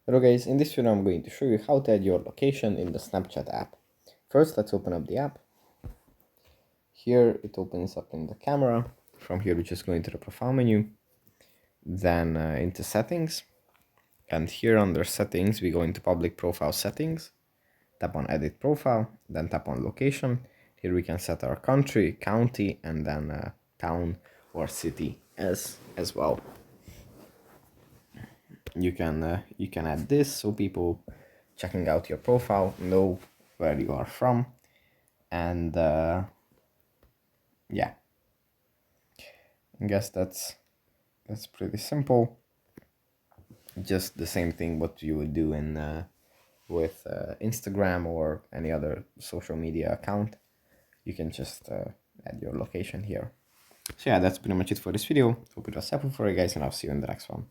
Hello guys, in this video I'm going to show you how to add your location in the Snapchat app. First, let's open up the app. Here it opens up in the camera. From here we just go into the profile menu, then into settings, and here under settings we go into public profile settings, tap on edit profile, then tap on location. Here we can set our country, county, and then town or city as well. You can add this so people checking out your profile know where you are from, and yeah, I guess that's pretty simple. Just the same thing what you would do in with Instagram or any other social media account. You can just add your location here. So yeah, that's pretty much it for this video. Hope it was helpful for you guys, and I'll see you in the next one.